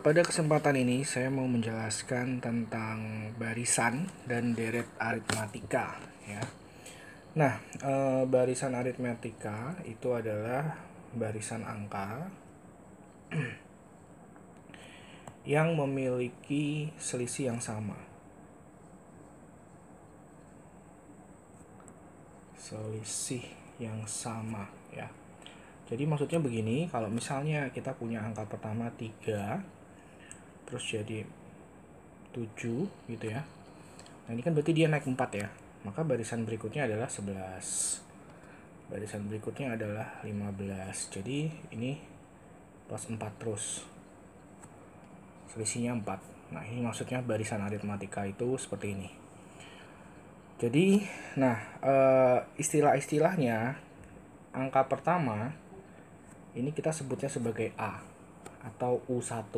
Pada kesempatan ini saya mau menjelaskan tentang barisan dan deret aritmatika, ya. Nah, barisan aritmatika itu adalah barisan angka yang memiliki selisih yang sama. Selisih yang sama, ya. Jadi maksudnya begini, kalau misalnya kita punya angka pertama 3, terus jadi 7 gitu ya. Nah, ini kan berarti dia naik 4 ya. Maka barisan berikutnya adalah 11. Barisan berikutnya adalah 15. Jadi ini plus 4 terus. Selisihnya 4. Nah, ini maksudnya barisan aritmatika itu seperti ini. Jadi, nah, istilah-istilahnya angka pertama ini kita sebutnya sebagai A atau U1.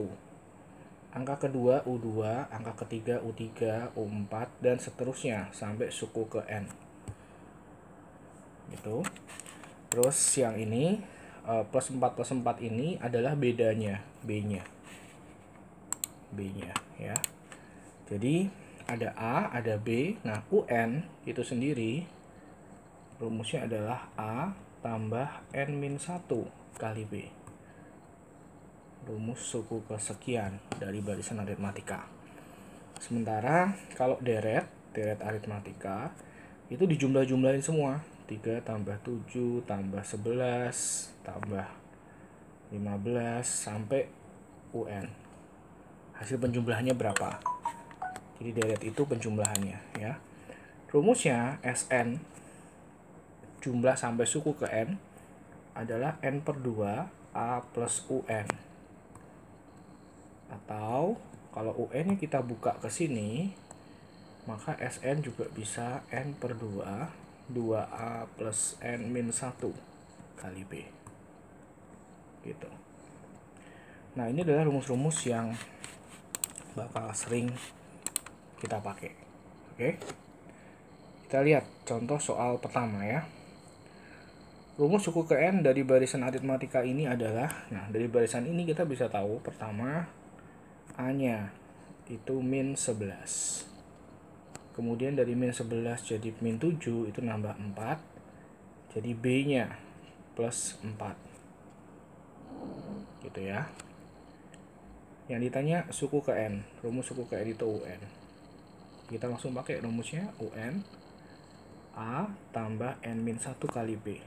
Angka kedua U2, angka ketiga U3, U4, dan seterusnya sampai suku ke N. Gitu. Terus yang ini plus 4 plus 4 ini adalah bedanya, B-nya. B-nya ya. Jadi ada A, ada B. Nah, UN itu sendiri rumusnya adalah A tambah N-1 kali B. Rumus suku kesekian dari barisan aritmatika. Sementara kalau deret aritmatika itu dijumlah-jumlahin semua. 3 tambah 7 tambah 11 tambah 15 sampai UN. Hasil penjumlahannya berapa? Jadi deret itu penjumlahannya ya. Rumusnya SN jumlah sampai suku ke N adalah N per 2 A plus UN. Atau kalau UN nya kita buka ke sini, maka SN juga bisa N per 2 2A plus N-1 kali B. Gitu. Nah, ini adalah rumus-rumus yang bakal sering kita pakai. Oke. Kita lihat contoh soal pertama ya. Rumus suku ke N dari barisan aritmatika ini adalah, nah dari barisan ini kita bisa tahu pertama A-nya itu min 11. Kemudian dari min 11 jadi min 7 itu nambah 4. Jadi B-nya plus 4. Gitu ya. Yang ditanya suku ke N. Rumus suku ke N itu UN. Kita langsung pakai rumusnya UN A tambah N-1 kali B.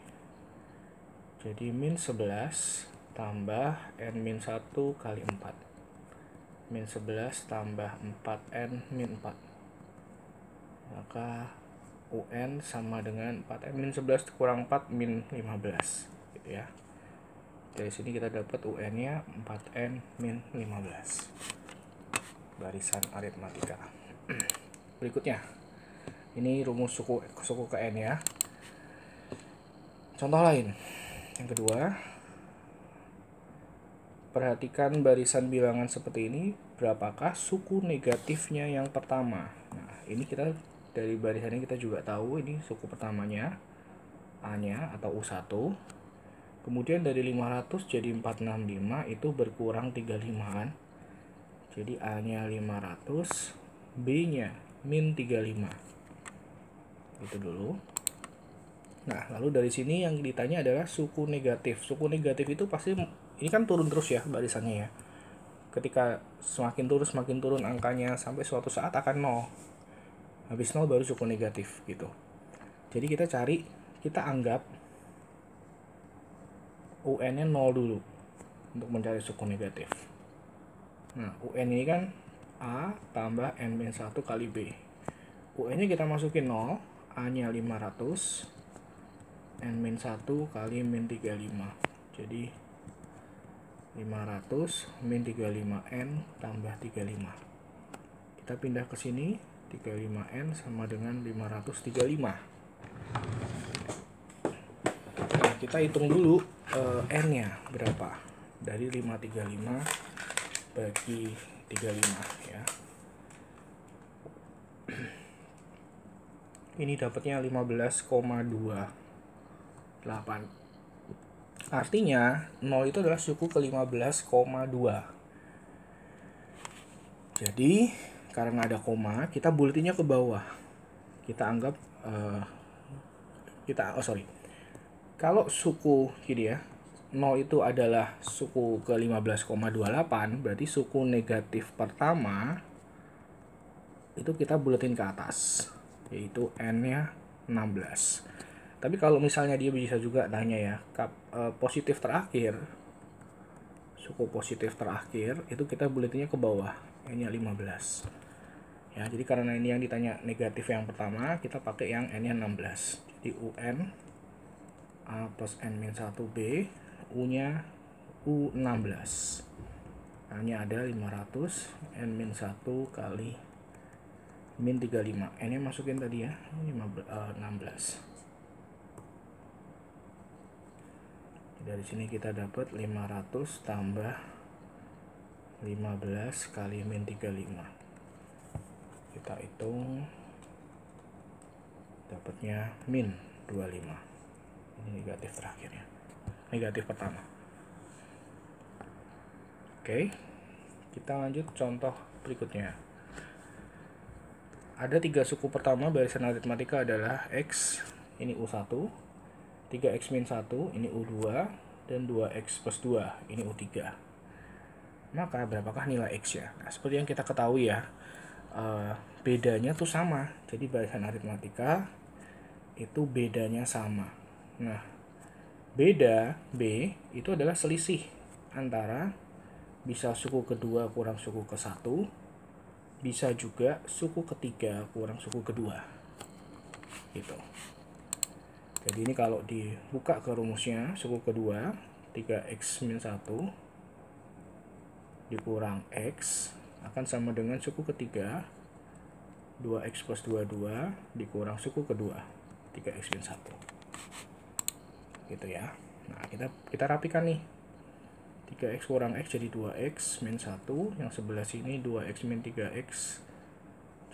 Jadi min 11 tambah N-1 kali 4. Min 11 tambah 4N min 4. Maka UN sama dengan 4N min 11 kurang 4 min 15. Gitu ya. Dari sini kita dapat UN-nya 4N min 15. Barisan aritmatika. Berikutnya. Ini rumus suku ke N ya. Contoh lain. Yang kedua, perhatikan barisan bilangan seperti ini. Berapakah suku negatifnya yang pertama? Nah, ini kita dari barisan ini kita juga tahu ini suku pertamanya A-nya atau U1. Kemudian dari 500 jadi 465 itu berkurang 35-an. Jadi A-nya 500, B-nya min 35. Itu dulu. Nah, lalu dari sini yang ditanya adalah suku negatif. Suku negatif itu pasti ini kan turun terus ya barisannya ya. Ketika semakin turun angkanya sampai suatu saat akan 0. Habis 0 baru suku negatif gitu. Jadi kita anggap UN-nya 0 dulu untuk mencari suku negatif. Nah, UN ini kan A tambah N-1 kali B. UN-nya kita masukin 0, A-nya 500, N-1 kali min 35. Jadi 500 min 35N tambah 35. Kita pindah ke sini, 35N sama dengan 535. Nah, kita hitung dulu N-nya berapa. Dari 535 bagi 35 ya. Ini dapatnya 15,28. Artinya 0 itu adalah suku ke 15,2. Jadi karena ada koma, kita bulatinnya ke bawah. Kita anggap kalau suku gini ya, 0 itu adalah suku ke 15,28, berarti suku negatif pertama itu kita bulatin ke atas, yaitu n-nya 16. Tapi kalau misalnya dia bisa juga tanya ya, positif terakhir, suku positif terakhir itu kita bulatinnya ke bawah, n-nya 15. Ya, jadi karena ini yang ditanya negatif yang pertama, kita pakai yang n-nya 16. Jadi UN A plus N-1B, U-nya U16. A-nya ada 500, N-1 kali min 35. N-nya masukin tadi ya, 16. Dari sini kita dapat 500 tambah 15 kali min 35. Kita hitung, dapatnya min 25. Ini negatif terakhirnya, negatif pertama. Oke, kita lanjut contoh berikutnya. Ada 3 suku pertama barisan aritmatika adalah X, ini U1, 3x-1, ini U2, dan 2x plus 2, ini U3. Maka berapakah nilai X ya? Nah, seperti yang kita ketahui ya, bedanya tuh sama. Jadi barisan aritmatika itu bedanya sama. Nah, beda B itu adalah selisih antara bisa suku kedua kurang suku ke-1, bisa juga suku ketiga kurang suku kedua. Gitu. Jadi ini kalau dibuka ke rumusnya, suku kedua 3x-1 dikurang X akan sama dengan suku ketiga 2x plus 22 dikurang suku kedua 3x-1. Gitu ya. Nah, kita rapikan nih. 3x kurang x jadi 2x min 1, yang sebelah sini 2x min 3x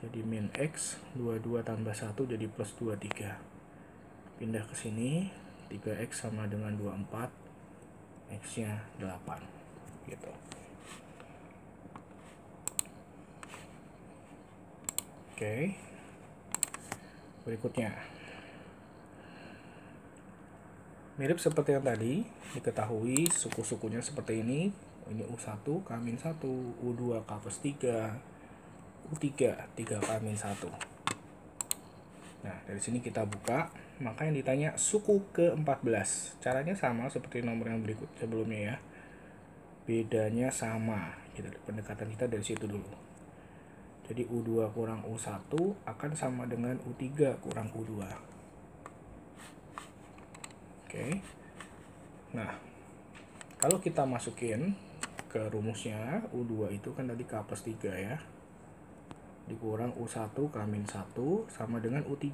jadi min x, 22 tambah 1 jadi plus 23. Pindah ke sini, 3x sama dengan 24, x-nya 8. Gitu. Oke. Berikutnya. Mirip seperti yang tadi, diketahui suku-sukunya seperti ini. Ini U1, K-1, U2, K plus 3, U3, 3K-1. Nah, dari sini kita buka, maka yang ditanya suku ke-14. Caranya sama seperti nomor yang berikut sebelumnya ya. Bedanya sama. Pendekatan kita dari situ dulu. Jadi U2 kurang U1 akan sama dengan U3 kurang U2. Oke. Nah, kalau kita masukin ke rumusnya, U2 itu kan tadi K plus 3 ya, dikurang U1 K-1 sama dengan U3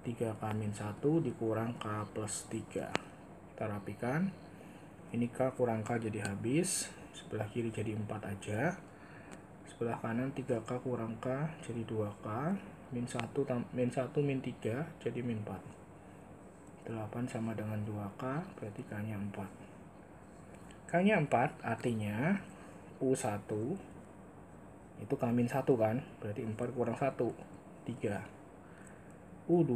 3K-1 dikurang K plus 3. Kita rapikan, ini K kurang K jadi habis, sebelah kiri jadi 4 aja, sebelah kanan 3K kurang K jadi 2K, min 1 min 3 jadi min 4. 8 sama dengan 2K, berarti K-nya 4. K-nya 4 artinya U1 itu K-1 kan, berarti 4 kurang 1, 3. U2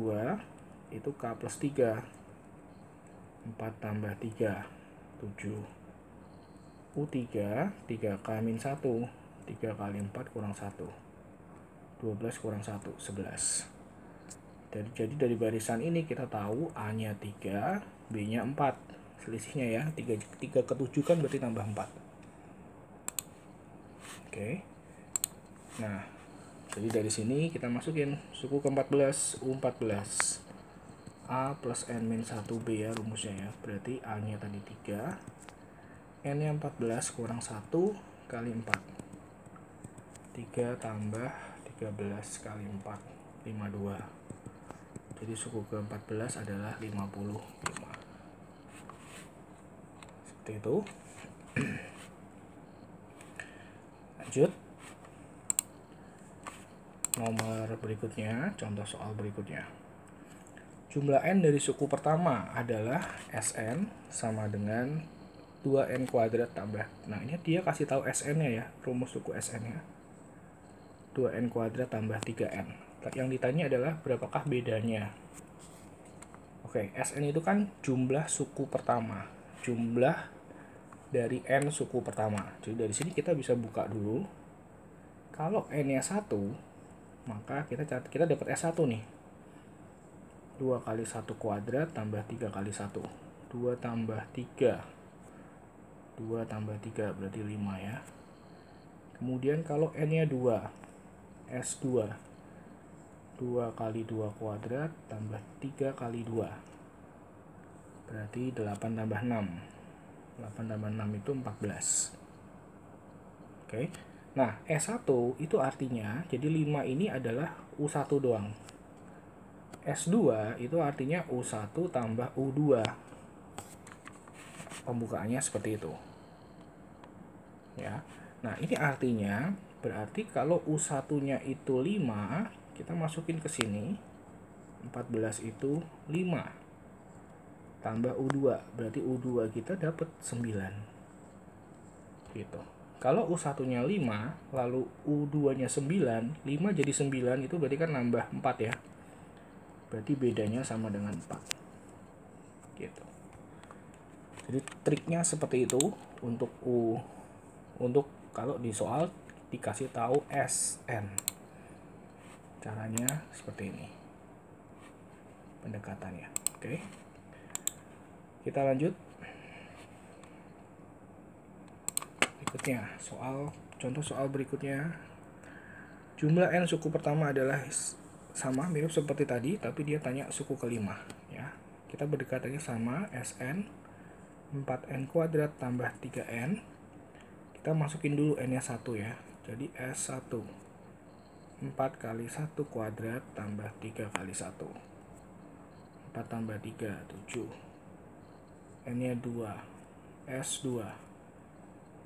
itu K plus 3, 4 tambah 3, 7. U3, 3K-1, 3 kali 4 kurang 1, 12 kurang 1, 11. Jadi dari barisan ini kita tahu A-nya 3, B-nya 4. Selisihnya ya, 3 ke 7 kan berarti tambah 4. Oke. Nah, jadi dari sini kita masukin suku ke-14, U14. A plus N-1B ya rumusnya ya. Berarti A-nya tadi 3, N-nya 14 kurang 1 kali 4. 3 tambah 13 kali 4, 52. Jadi suku ke-14 adalah 55. Seperti itu. Lanjut. Nomor berikutnya, contoh soal berikutnya. Jumlah N dari suku pertama adalah Sn sama dengan 2n kuadrat tambah. Nah, ini dia kasih tahu SN-nya ya, rumus suku SN-nya. 2n kuadrat tambah 3n. Yang ditanya adalah berapakah bedanya. Oke, SN itu kan jumlah suku pertama. Jumlah dari n suku pertama. Jadi dari sini kita bisa buka dulu. Kalau n-nya 1, maka kita dapat S1 nih. 2 kali 1 kuadrat tambah 3 kali 1. 2 tambah 3. 2 tambah 3 berarti 5 ya. Kemudian kalau n-nya 2, S2. 2 kali 2 kuadrat tambah 3 kali 2. Berarti 8 tambah 6. 8 tambah 6 itu 14. Oke. Nah, S1 itu artinya, jadi 5 ini adalah U1 doang. S2 itu artinya U1 tambah U2. Pembukaannya seperti itu. Ya. Nah, ini artinya, berarti kalau U1-nya itu 5, kita masukin ke sini. 14 itu 5. Tambah U2, berarti U2 kita dapat 9. Gitu. Kalau U1-nya 5, lalu U2-nya 9, 5 jadi 9 itu berarti kan nambah 4 ya. Berarti bedanya sama dengan 4. Gitu. Jadi triknya seperti itu untuk kalau di soal dikasih tahu SN. Caranya seperti ini. Pendekatannya. Oke. Kita lanjut. Berikutnya, contoh soal berikutnya. Jumlah n suku pertama adalah sama, mirip seperti tadi, tapi dia tanya suku kelima ya. Kita berdekatannya sama, Sn 4n kuadrat tambah 3n. Kita masukin dulu n-nya 1 ya. Jadi S1 4 kali 1 kuadrat tambah 3 kali 1. 4 tambah 3 7. N-nya 2. S2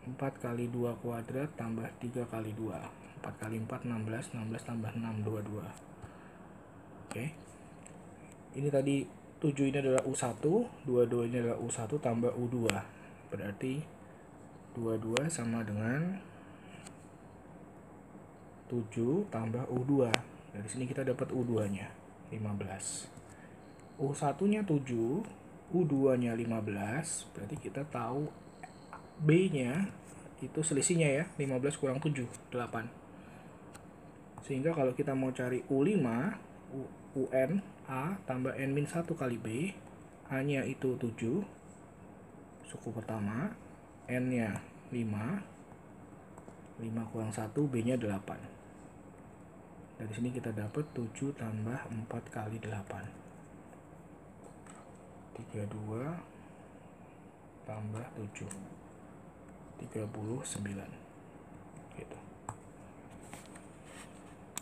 4 kali 2 kuadrat tambah 3 kali 2. 4 kali 4 16. 16 tambah 6 22. Oke. Ini tadi 7 ini adalah U1, 22 ini adalah U1 tambah U2. Berarti 22 sama dengan 7 tambah U2. Dari sini kita dapat U2-nya 15. U1-nya 7, U2-nya 15. Berarti kita tahu B-nya itu selisihnya ya, 15 kurang 7, 8. Sehingga kalau kita mau cari U5, UN A tambah N-1 kali B, A-nya itu 7, suku pertama, N-nya 5, 5 kurang 1, B-nya 8. Dari sini kita dapat 7 tambah 4 kali 8. 32 tambah 7. 39 gitu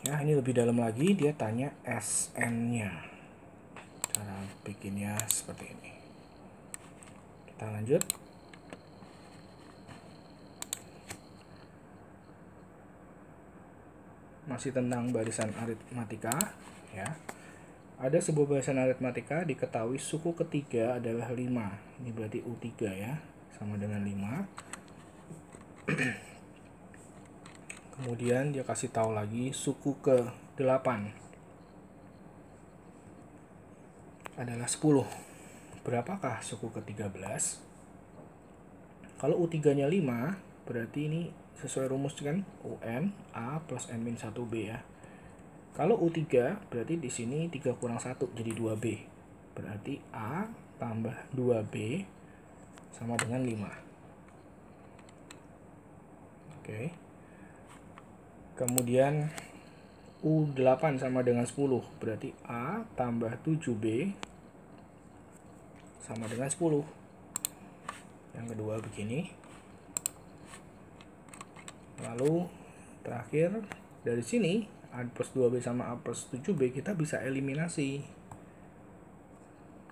ya. Ini lebih dalam lagi, dia tanya SN-nya. Cara bikinnya seperti ini. Kita lanjut. Masih tentang barisan aritmatika ya. Ada sebuah barisan aritmatika, diketahui suku ketiga adalah 5. Ini berarti U3 ya, sama dengan 5. Kemudian dia kasih tahu lagi suku ke-8 adalah 10. Berapakah suku ke-13? Kalau U3-nya 5, berarti ini sesuai rumus kan, UN A plus N-1B ya. Kalau U3, berarti di sini 3 kurang 1 jadi 2B. Berarti A tambah 2B sama dengan 5. Oke. Kemudian U8 sama dengan 10. Berarti A tambah 7B sama dengan 10. Yang kedua begini. Lalu terakhir dari sini A plus 2B sama A plus 7B kita bisa eliminasi.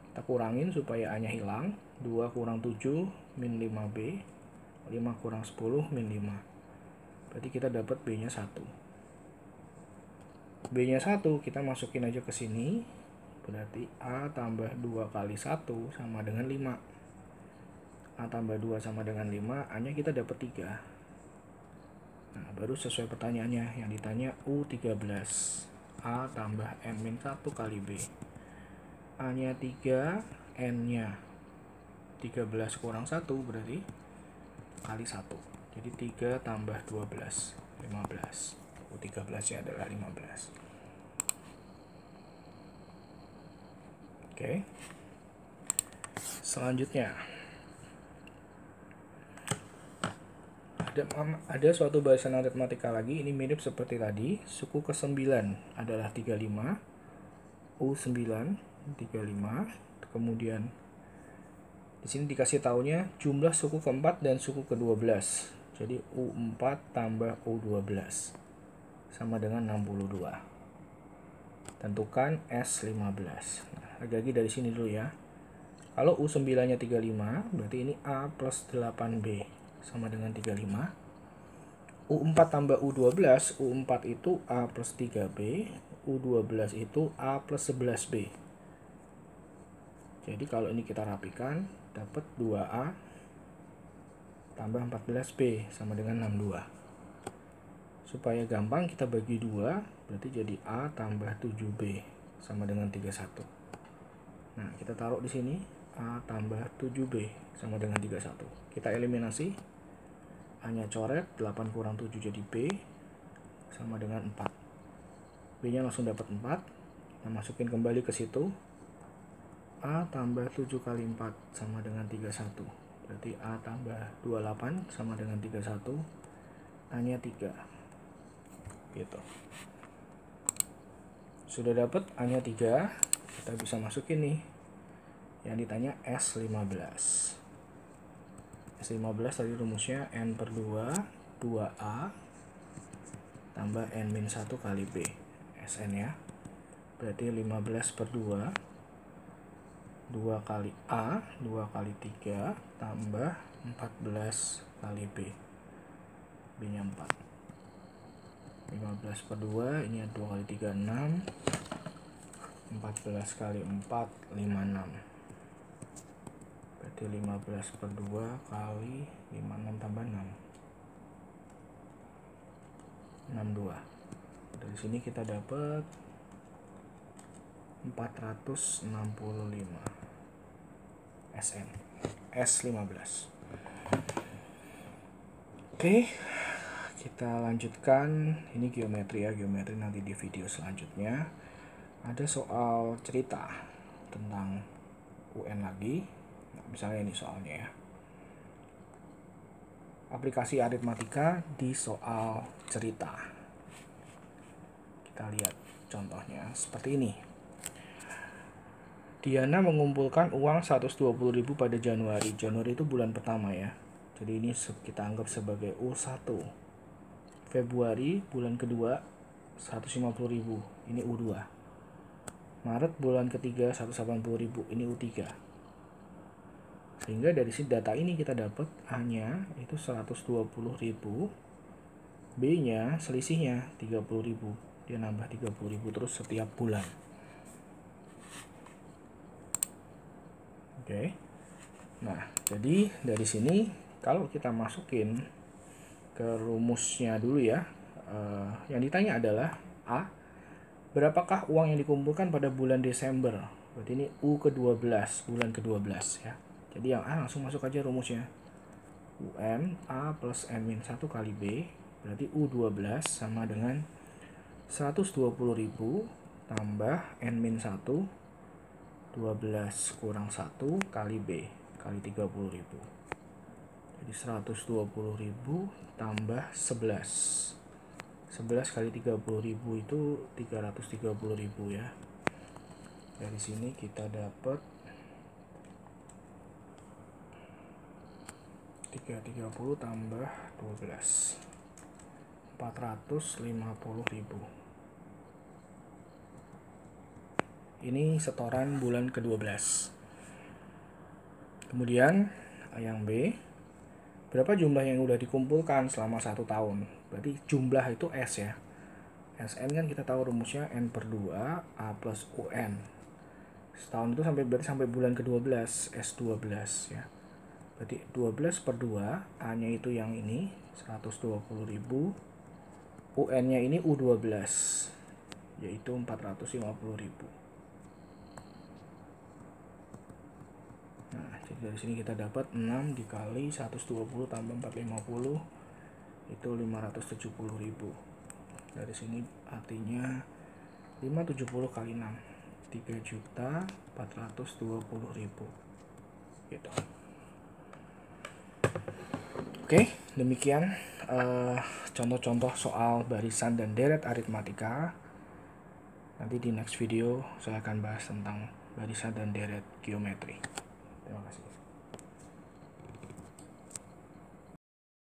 Kita kurangin supaya A-nya hilang. 2 kurang 7 min 5B. 5 kurang 10 min 5. Berarti kita dapat B-nya 1. B-nya 1 kita masukin aja ke sini. Berarti A tambah 2 kali 1 sama dengan 5. A tambah 2 sama dengan 5, A nya kita dapat 3. Nah, baru sesuai pertanyaannya yang ditanya U13. A tambah N-1 kali B. A nya 3, N nya 13 kurang 1 berarti kali 1. Jadi 3 tambah 12, 15. U13 nya adalah 15. Oke. Selanjutnya ada suatu barisan aritmatika lagi, ini mirip seperti tadi. Suku ke-9 adalah 35, U9 35. Kemudian di sini dikasih tahunya jumlah suku ke-4 dan suku ke-12. Jadi U4 tambah U12 sama dengan 62. Tentukan S15. Nah, lagi-lagi dari sini dulu ya. Kalau U9 nya 35, berarti ini A plus 8B sama dengan 35. U4 tambah U12, U4 itu A plus 3B, U12 itu A plus 11B. Jadi kalau ini kita rapikan, dapat 2A tambah 14B sama dengan 62. Supaya gampang kita bagi 2, berarti jadi A tambah 7B sama dengan 31. Nah, kita taruh di sini A tambah 7B sama dengan 31. Kita eliminasi. A nya coret, 8 kurang 7 jadi B sama dengan 4. B nya langsung dapat 4. Kita masukin kembali ke situ. A tambah 7 kali 4 sama dengan 31. Berarti A tambah 28 sama dengan 31. A nya 3. Gitu. Sudah dapat A nya 3, kita bisa masukin nih yang ditanya S15. S15 tadi rumusnya N per 2, 2A tambah N-1 kali B. Sn ya. Berarti 15 per 2, 2 kali A, 2 kali 3 tambah 14 kali B. B nya 4. 15 per 2, ini 2 kali 3, 6. 14 kali 4, 56. Berarti 15 per 2 kali 56 tambah 6. 62. Dari sini kita dapat 465 SN. S15. Oke, kita lanjutkan. Ini geometri ya, geometri nanti di video selanjutnya. Ada soal cerita tentang UN lagi. Nah, misalnya ini soalnya ya. Aplikasi aritmatika di soal cerita. Kita lihat contohnya seperti ini. Diana mengumpulkan uang 120.000 pada Januari. Januari itu bulan pertama ya. Jadi ini kita anggap sebagai U1. Februari bulan kedua 150.000. Ini U2. Maret bulan ketiga 180.000. Ini U3. Sehingga dari data ini kita dapat A-nya itu 120.000, B-nya selisihnya 30.000. Dia nambah 30.000 terus setiap bulan. Oke. Nah, jadi dari sini kalau kita masukin ke rumusnya dulu ya, yang ditanya adalah A, berapakah uang yang dikumpulkan pada bulan Desember? Berarti ini U ke-12, bulan ke-12 ya. Jadi yang A langsung masuk aja rumusnya. UN A plus N-1 kali B, berarti U12 sama dengan 120.000 tambah N-1, 12 kurang 1 kali B, kali 30.000. Jadi 120.000 tambah 11. 11 kali 30.000 itu 330.000 ya. Dari sini kita dapat 330 tambah 12, 450.000. Ini setoran bulan ke-12. Kemudian yang B, berapa jumlah yang udah dikumpulkan selama 1 tahun? Berarti jumlah itu S ya. Sn kan kita tahu rumusnya N per 2 A plus UN. Setahun itu berarti sampai bulan ke-12, S12 ya. Berarti 12 per 2, A-nya itu yang ini 120.000, UN-nya ini U12 yaitu 450.000. Nah, jadi dari sini kita dapat 6 dikali 120 tambah 450 itu 570.000. Dari sini artinya 570 kali 6 3.420.000 gitu. Oke, demikian contoh-contoh soal barisan dan deret aritmatika. Nanti di next video saya akan bahas tentang barisan dan deret geometri. Terima kasih.